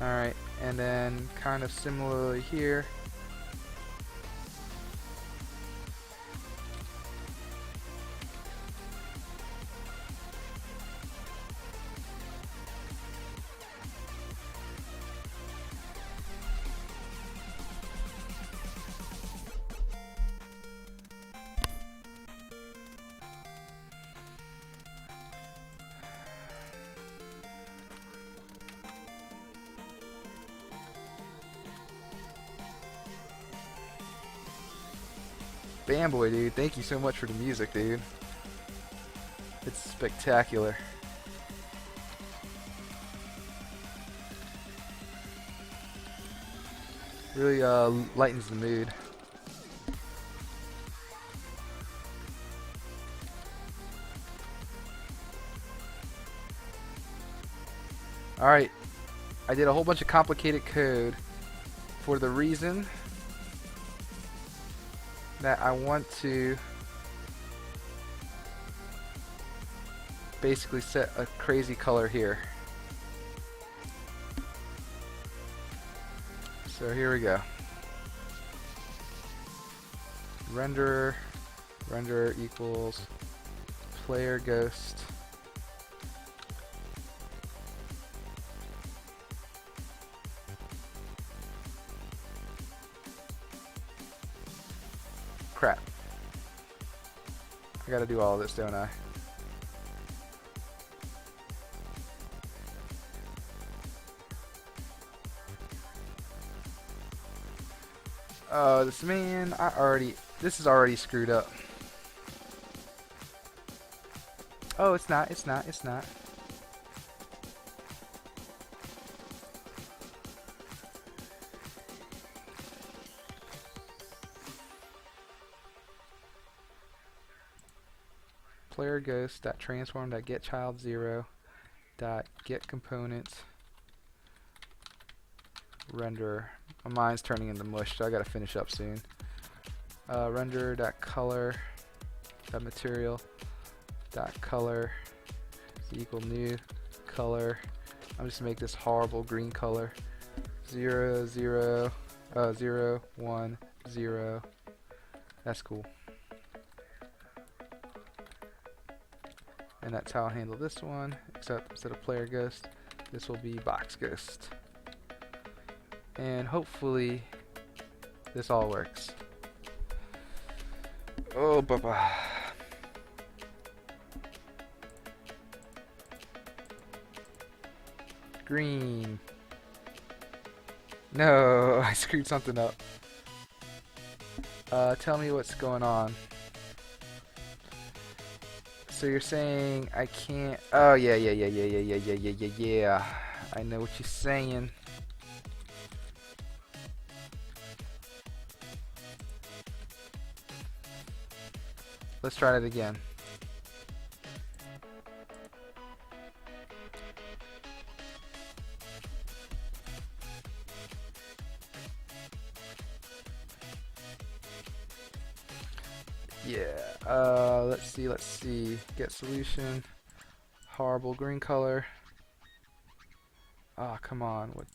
Alright, and then kind of similarly here. Fanboy, dude, thank you so much for the music, dude. It's spectacular. Really lightens the mood. Alright, I did a whole bunch of complicated code for the reason that I want to basically set a crazy color here. So here we go. Renderer equals player ghost crap. I gotta do all of this, don't I? Oh, this man, this is already screwed up. Oh, it's not. Player ghost dot transform dot get child 0 dot get components renderer. My mind's turning into mush, so I gotta finish up soon. Render dot color dot material dot color equal new color. I'm just gonna make this horrible green color. 0 0 0 1 0. That's cool. And that's how I'll handle this one, except instead of player ghost, this will be box ghost. And hopefully this all works. Oh, baba. Green. No, I screwed something up. Tell me what's going on. So you're saying I can't... Oh, yeah. I know what you're saying. Let's try it again. Yeah, let's see. Get solution. Horrible green color. Ah, come on. What?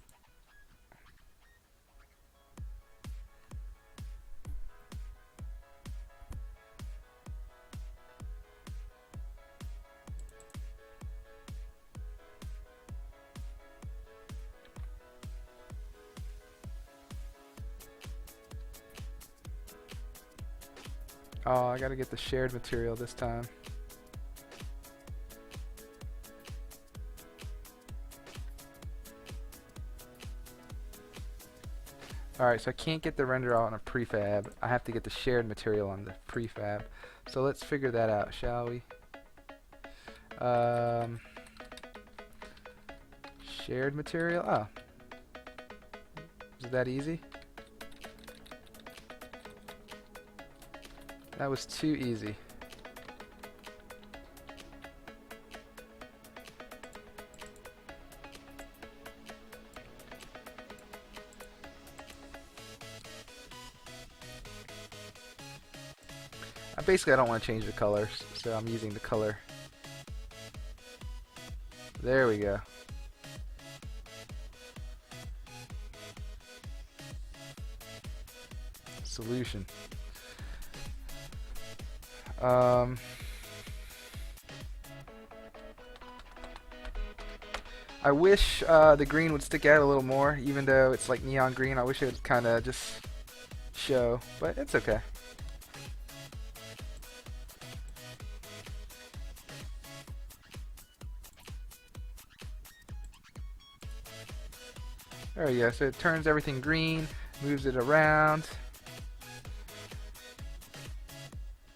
Oh, I gotta get the shared material this time. Alright, so I can't get the render on a prefab. I have to get the shared material on the prefab. So let's figure that out, shall we? Shared material? Oh. Is it that easy? That was too easy. Basically, I don't want to change the colors, so I'm using the color. There we go. solution. I wish the green would stick out a little more, even though it's like neon green. I wish it would kind of just show, but it's okay. There we go. So it turns everything green, moves it around,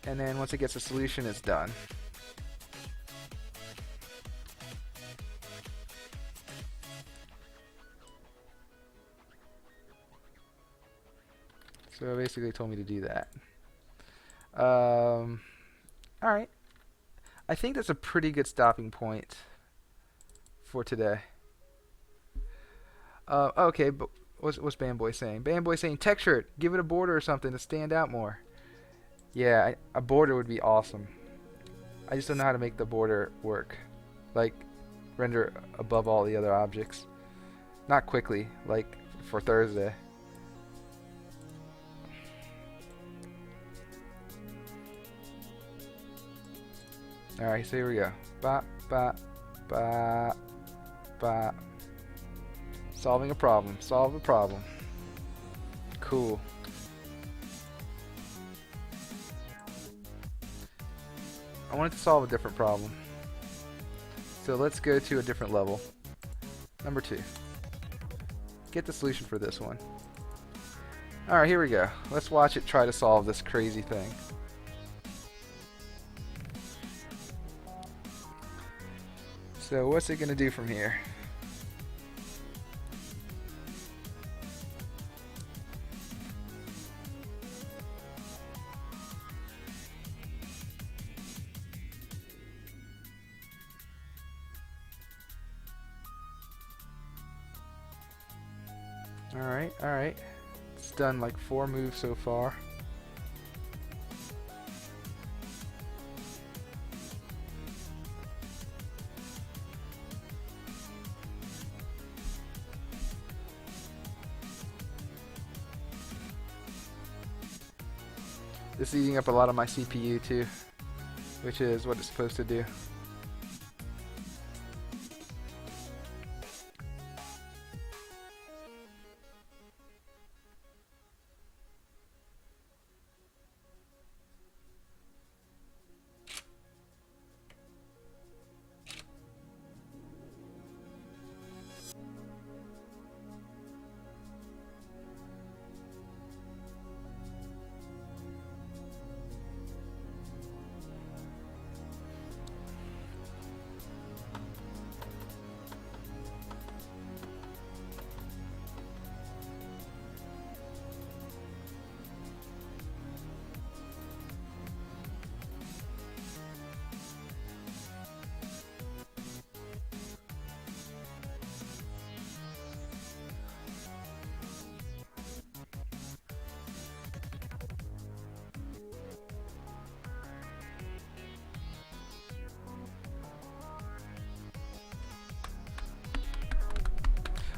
and then once it gets a solution, it's done. So basically it told me to do that. Alright. I think that's a pretty good stopping point for today. Okay, but what's Bamboy saying? Bamboy saying texture it, give it a border or something to stand out more. Yeah, a border would be awesome. I just don't know how to make the border work. Like, render above all the other objects. Not quickly, like for Thursday. Alright, so here we go. Ba, ba, ba, ba. Solving a problem. Solve a problem. Cool. I wanted to solve a different problem. So let's go to a different level. Number 2. Get the solution for this one. Alright, here we go. Let's watch it try to solve this crazy thing. So what's it going to do from here? Alright. It's done like 4 moves so far. This is eating up a lot of my CPU too, which is what it's supposed to do.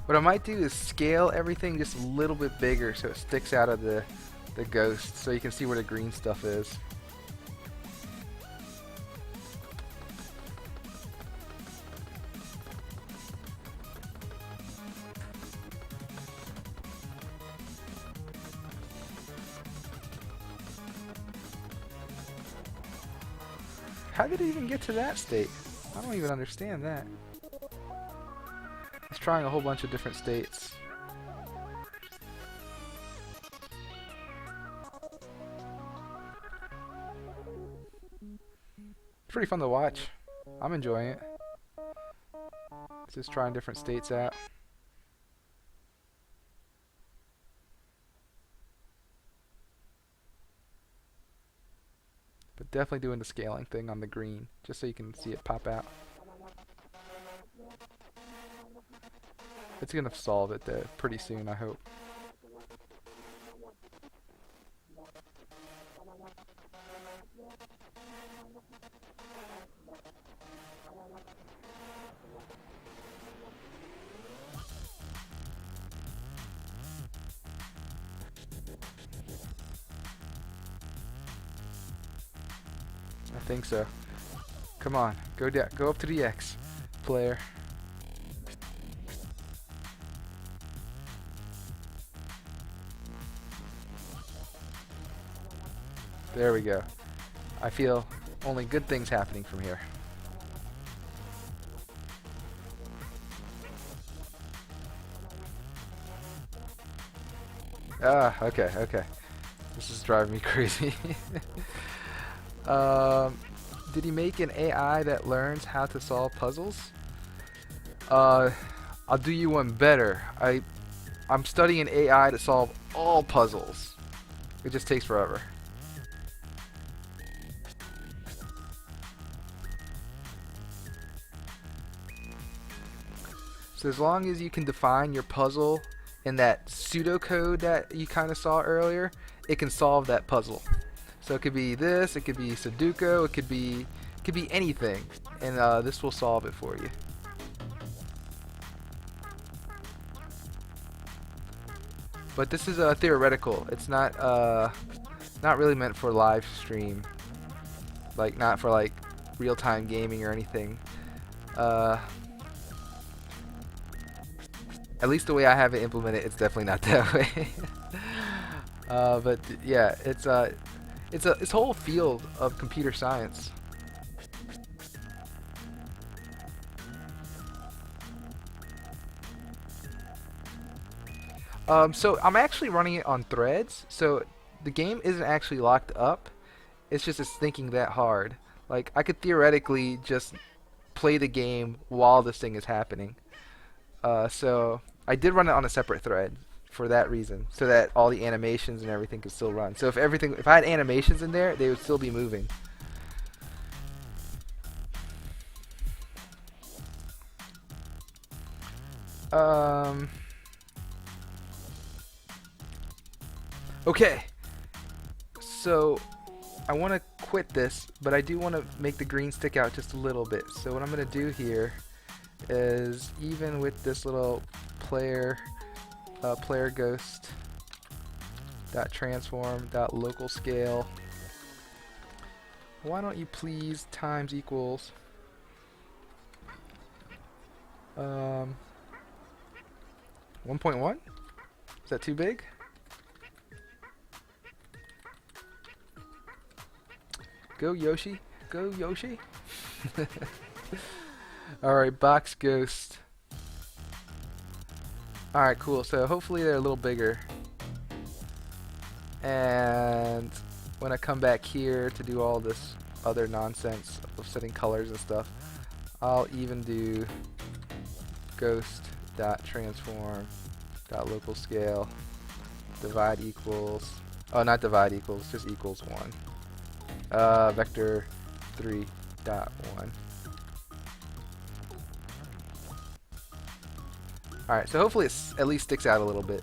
What I might do is scale everything just a little bit bigger so it sticks out of the ghost, so you can see where the green stuff is. How did it even get to that state? I don't even understand that. It's trying a whole bunch of different states. It's pretty fun to watch. I'm enjoying it. It's just trying different states out. But definitely doing the scaling thing on the green, just so you can see it pop out. It's gonna solve it though, pretty soon, I hope. think so. Come on, go up to the X, player. There we go. I feel only good things happening from here. Ah, okay, okay. This is driving me crazy. Did he make an AI that learns how to solve puzzles? I'll do you one better. I'm studying an AI to solve all puzzles. It just takes forever. So as long as you can define your puzzle in that pseudocode that you kind of saw earlier, it can solve that puzzle. So it could be this, it could be Sudoku, it could be anything, and this will solve it for you. But this is theoretical. It's not really meant for live stream, like not for like real-time gaming or anything. At least the way I have it implemented, it's definitely not that way. But yeah, it's a whole field of computer science. So I'm actually running it on threads, so the game isn't actually locked up. It's just it's thinking that hard. Like I could theoretically just play the game while this thing is happening. So I did run it on a separate thread for that reason, so that all the animations and everything could still run. So if I had animations in there, they would still be moving. Okay. So I want to quit this, but I do want to make the green stick out just a little bit. So what I'm going to do here is, even with this little player ghost .transform .local scale, why don't you please times equals 1.1? Is that too big? Go Yoshi, go Yoshi. Alright, box ghost. Alright, cool. So hopefully they're a little bigger. And when I come back here to do all this other nonsense of setting colors and stuff, I'll even do ghost.transform.local scale divide equals, oh, not divide equals, just equals 1. Vector 3.1. Alright, so hopefully it at least sticks out a little bit.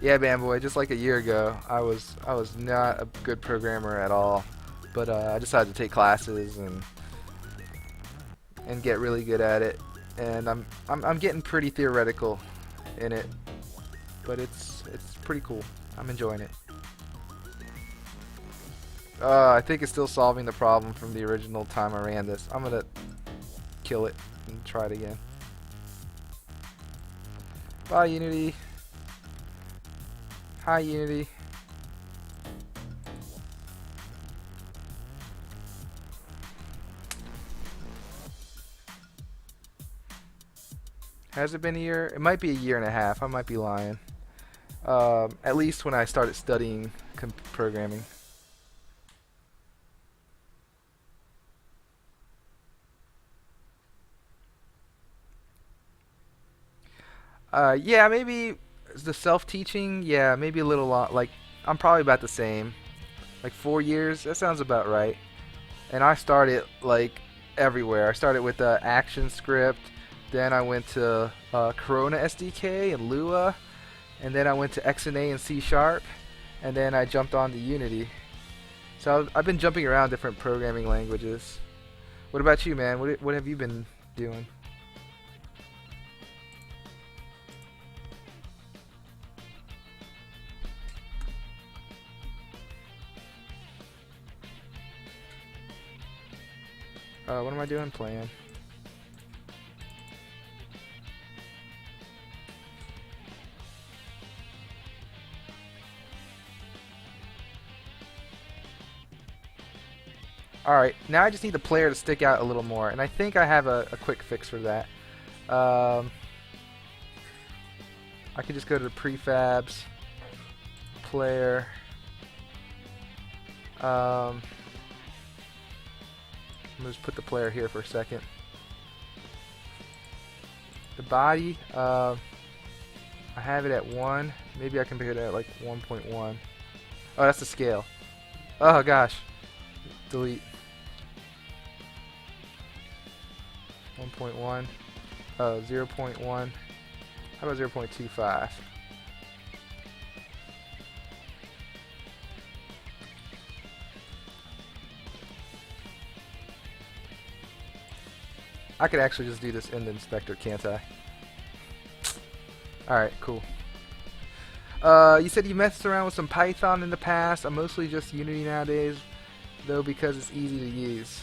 Yeah, Bamboy, just like a year ago, I was not a good programmer at all, but I decided to take classes and get really good at it, and I'm getting pretty theoretical in it, but it's pretty cool. I'm enjoying it. I think it's still solving the problem from the original time I ran this. I'm gonna kill it and try it again. Bye, Unity. Hi, Unity. Has it been a year? It might be a year and a half. I might be lying. At least when I started studying programming. Yeah, maybe the self-teaching. Yeah, maybe a little lot. Like, I'm probably about the same. Like 4 years. That sounds about right. And I started like everywhere. I started with the Action script. Then I went to Corona SDK and Lua, and then I went to XNA and C#, and then I jumped on to Unity. So I've been jumping around different programming languages. What about you, man? What have you been doing? What am I doing? Playing. Alright, now I just need the player to stick out a little more, and I think I have a quick fix for that. I can just go to the prefabs, player, I'm gonna just put the player here for a second. The body, I have it at 1, maybe I can pick it at like 1.1. Oh, that's the scale. Oh gosh, delete. 1.1, 0.1, how about 0.25? I could actually just do this in the inspector, can't I? Alright, cool. You said you messed around with some Python in the past. I'm mostly just Unity nowadays, though, because it's easy to use.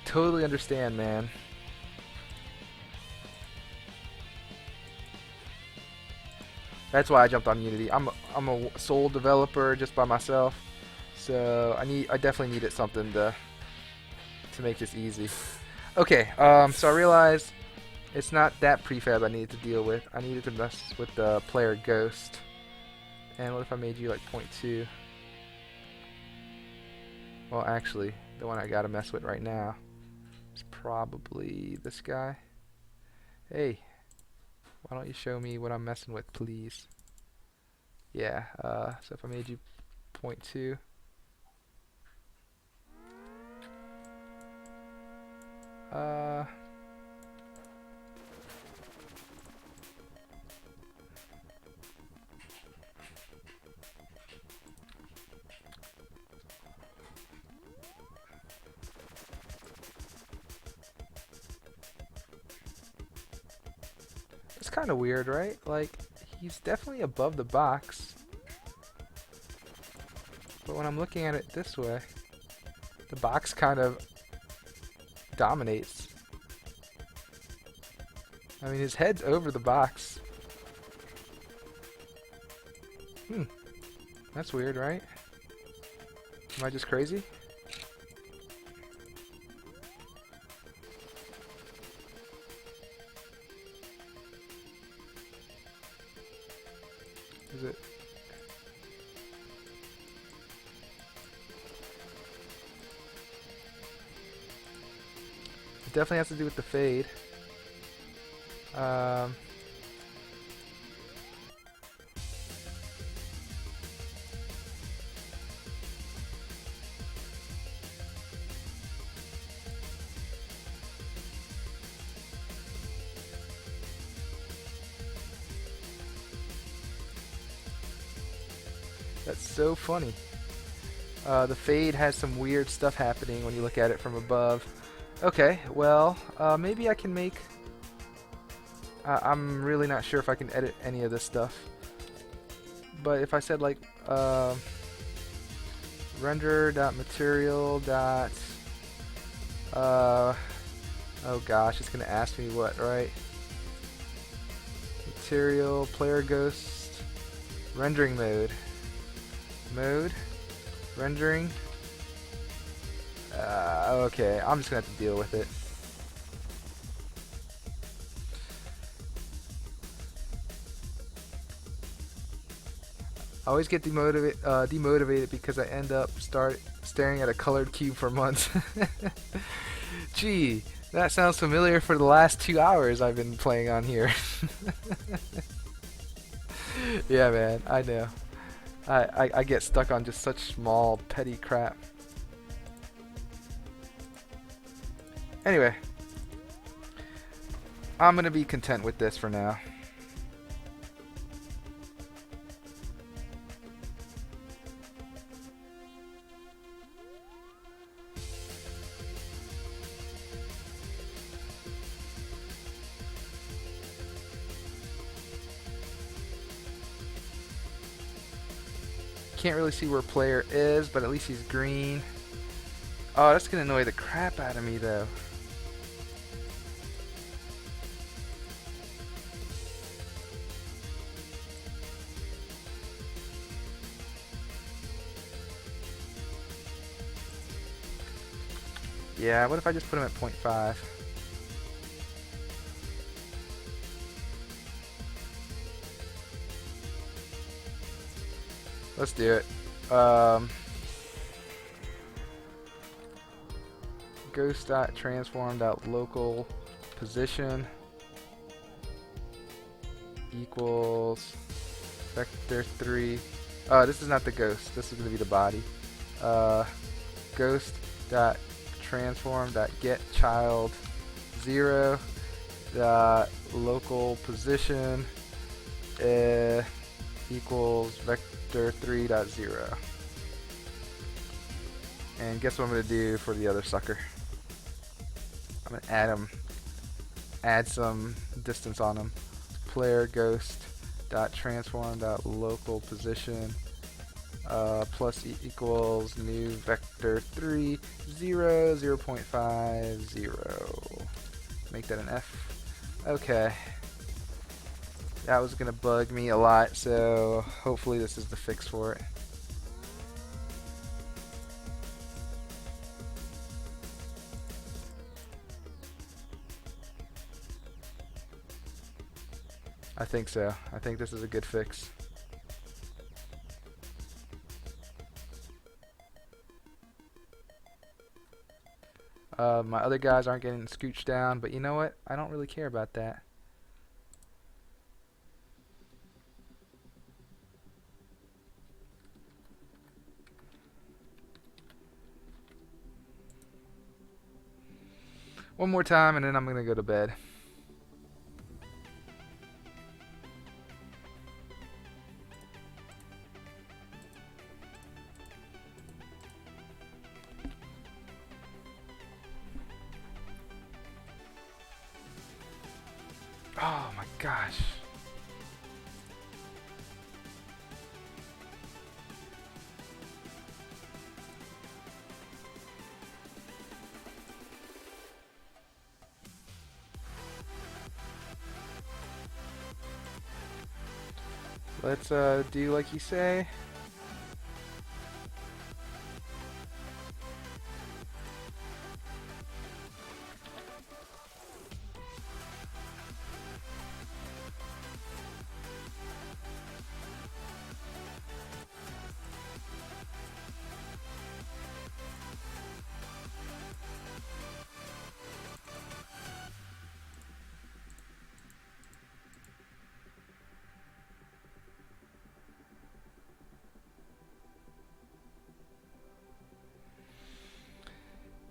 Totally understand, man. That's why I jumped on Unity. I'm a sole developer just by myself, so I definitely needed something to make this easy. Okay, so I realized it's not that prefab I needed to deal with. I needed to mess with the player ghost. And what if I made you like 0.2? Well, actually, the one I gotta mess with right now is probably this guy. Hey, why don't you show me what I'm messing with, please? Yeah, so if I made you 0.2. It's kind of weird, right? Like, he's definitely above the box. But when I'm looking at it this way, the box kind of dominates. I mean, his head's over the box. That's weird, right? Am I just crazy? Is it? It definitely has to do with the fade. That's so funny. The fade has some weird stuff happening when you look at it from above. Okay, well, maybe I can make... I'm really not sure if I can edit any of this stuff. But if I said like render.material. Oh gosh, it's gonna ask me what, right? Material, player ghost, rendering mode. Mode, rendering. Okay, I'm just gonna have to deal with it. I always get demotivated because I end up staring at a colored cube for months. Gee, that sounds familiar for the last 2 hours I've been playing on here. Yeah, man, I know. I get stuck on just such small, petty crap. Anyway, I'm gonna be content with this for now. Can't really see where player is, but at least he's green. Oh, that's gonna annoy the crap out of me though. Yeah, what if I just put him at 0.5? Let's do it. Ghost.transform.local position equals vector 3. This is not the ghost. This is going to be the body. Ghost.transform.getChild 0 local position equals vector 3.0. And guess what I'm going to do for the other sucker? I'm going to add some distance on him. Player ghost dot transform dot local position plus equals new vector 3 0 0.50. Make that an F. Okay. That was gonna bug me a lot, so hopefully this is the fix for it. I think so. I think this is a good fix. My other guys aren't getting scooched down, but you know what? I don't really care about that. One more time and then I'm gonna go to bed. Oh my gosh. Let's do like you say.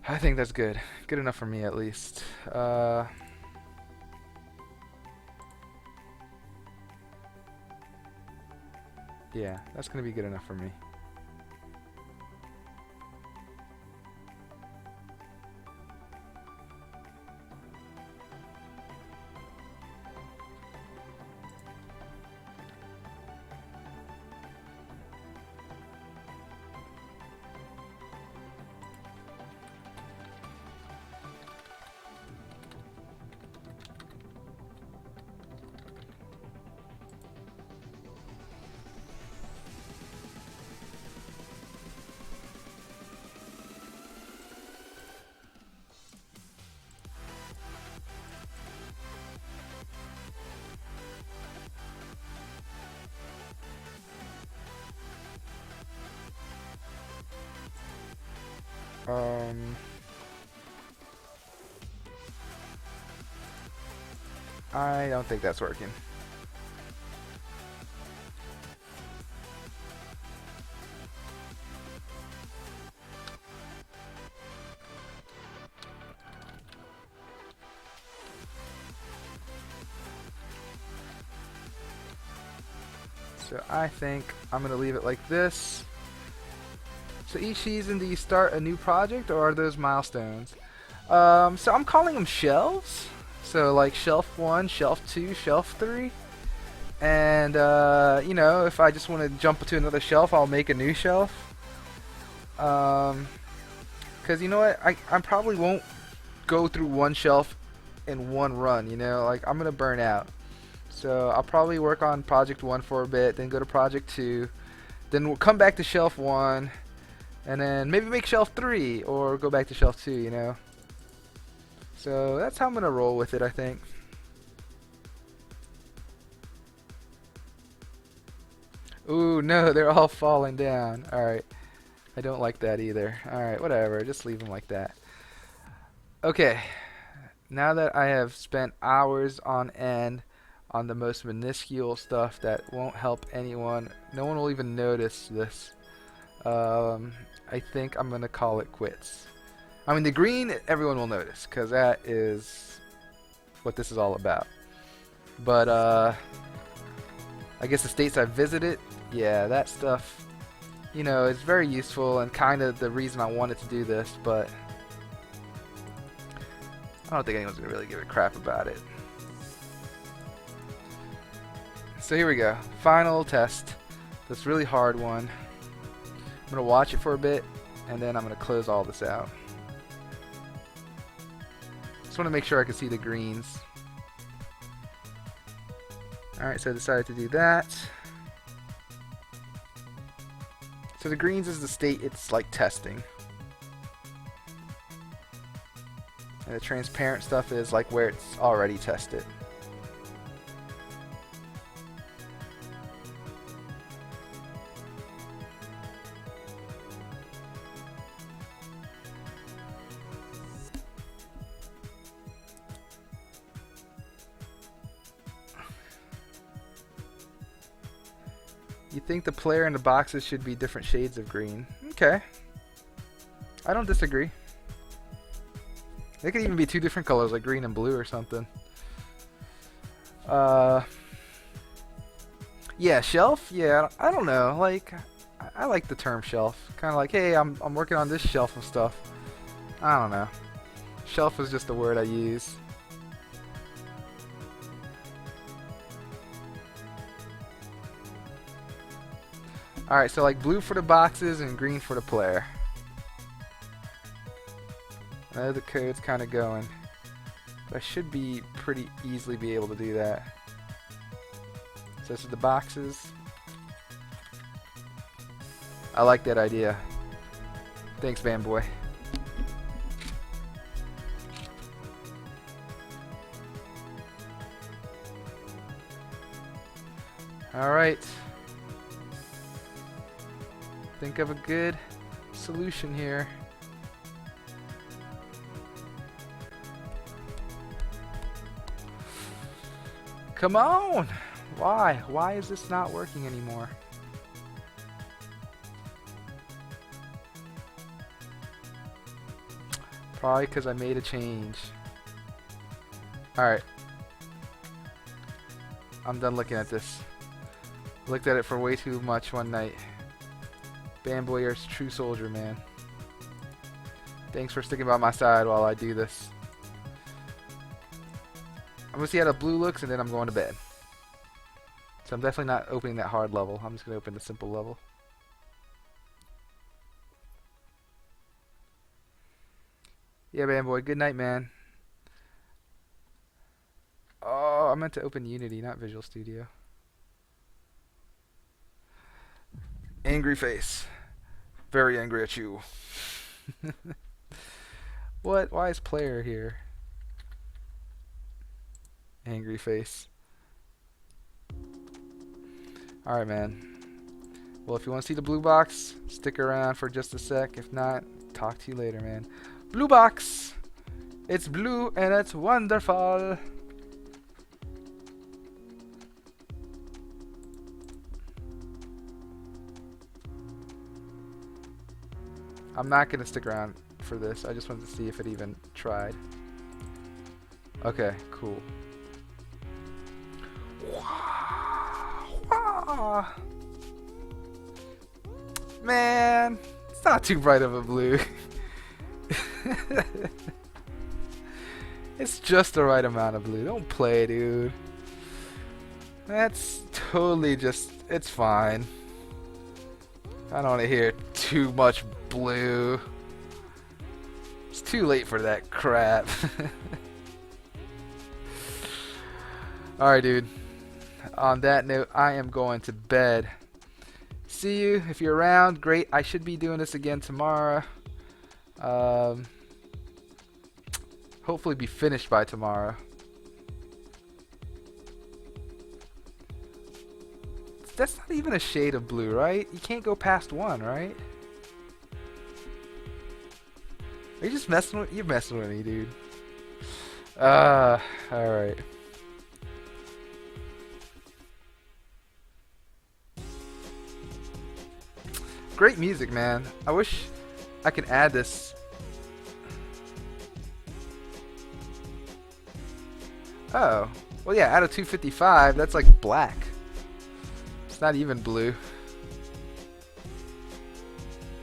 I think that's good. Good enough for me at least. Yeah, that's gonna be good enough for me. I don't think that's working. So I think I'm going to leave it like this. So each season, do you start a new project, or are those milestones? So I'm calling them shelves. So like shelf 1, shelf 2, shelf 3. And, you know, if I just want to jump to another shelf, I'll make a new shelf. Because you know what? I probably won't go through one shelf in one run, you know? Like, I'm going to burn out. So I'll probably work on project 1 for a bit, then go to project 2, then we'll come back to shelf 1, and then maybe make shelf 3, or go back to shelf 2, you know? So that's how I'm going to roll with it, I think. Ooh, no, they're all falling down. Alright. I don't like that either. Alright, whatever. Just leave them like that. Okay. Now that I have spent hours on end on the most minuscule stuff that won't help anyone, no one will even notice this. I think I'm going to call it quits. I mean, the green, everyone will notice, because that is what this is all about. But, I guess the states I've visited, yeah, that stuff, you know, is very useful and kind of the reason I wanted to do this, but I don't think anyone's going to really give a crap about it. So here we go. Final test. This really hard one. I'm going to watch it for a bit, and then I'm going to close all this out. Just want to make sure I can see the greens. Alright, so I decided to do that. So the greens is the state it's like testing. And the transparent stuff is like where it's already tested. You think the player and the boxes should be different shades of green. Okay. I don't disagree. They could even be 2 different colors, like green and blue or something. Yeah, shelf? Yeah, I don't know. Like, I like the term shelf. Kind of like, hey, I'm working on this shelf of stuff. I don't know. Shelf is just a word I use. Alright, so like blue for the boxes and green for the player. I know the code's kind of going, but I should be pretty easily be able to do that. So this is the boxes. I like that idea. Thanks, Fanboy. Alright. Think of a good solution here. Come on! Why? Why is this not working anymore? Probably because I made a change. Alright. I'm done looking at this. Looked at it for way too much one night. Fanboy, you're a true soldier, man. Thanks for sticking by my side while I do this. I'm gonna see how the blue looks, and then I'm going to bed. So I'm definitely not opening that hard level. I'm just gonna open the simple level. Yeah, Fanboy, good night, man. Oh, I meant to open Unity, not Visual Studio. Angry face. Very angry at you. What? Why is player here? Angry face. Alright, man. Well, if you want to see the blue box, stick around for just a sec. If not, talk to you later, man. Blue box! It's blue and it's wonderful! I'm not going to stick around for this. I just wanted to see if it even tried. Okay, cool. Man, it's not too bright of a blue. It's just the right amount of blue. Don't play, dude. That's totally just... It's fine. I don't want to hear too much blue. It's too late for that crap. Alright, dude. On that note, I am going to bed. See you. If you're around, great. I should be doing this again tomorrow. Hopefully be finished by tomorrow. That's not even a shade of blue, right? You can't go past 1, right? Are you just messing with... You're messing with me, dude. Alright. Great music, man. I wish I could add this. Oh. Well, yeah, out of 255, that's like black. It's not even blue.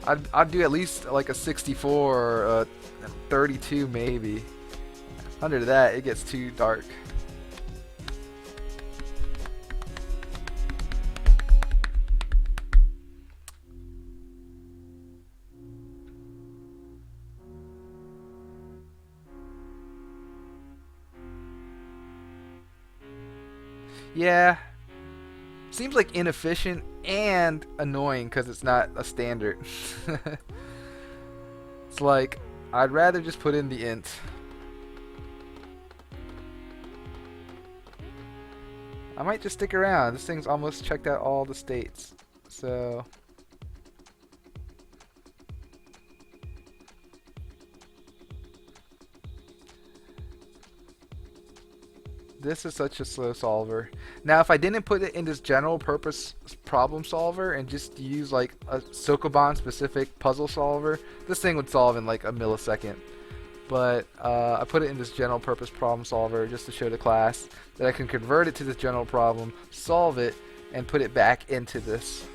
I'd do at least like a 64 or a 32 maybe. Under that, it gets too dark. Yeah. Seems like inefficient and annoying because it's not a standard. It's like, I'd rather just put in the int. I might just stick around. This thing's almost checked out all the states. So... This is such a slow solver. Now, if I didn't put it in this general purpose problem solver and just use like a Sokoban specific puzzle solver, this thing would solve in like a millisecond. But I put it in this general purpose problem solver just to show the class that I can convert it to this general problem, solve it, and put it back into this.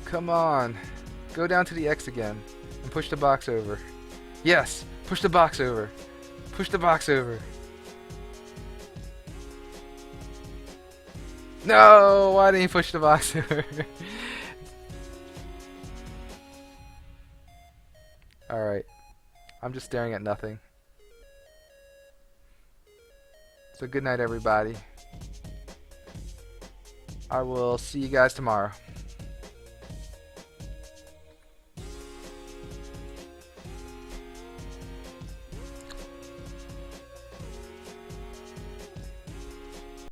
Come on. Go down to the X again. And push the box over. Yes! Push the box over. Push the box over. No! Why didn't you push the box over? Alright. I'm just staring at nothing. So good night, everybody. I will see you guys tomorrow.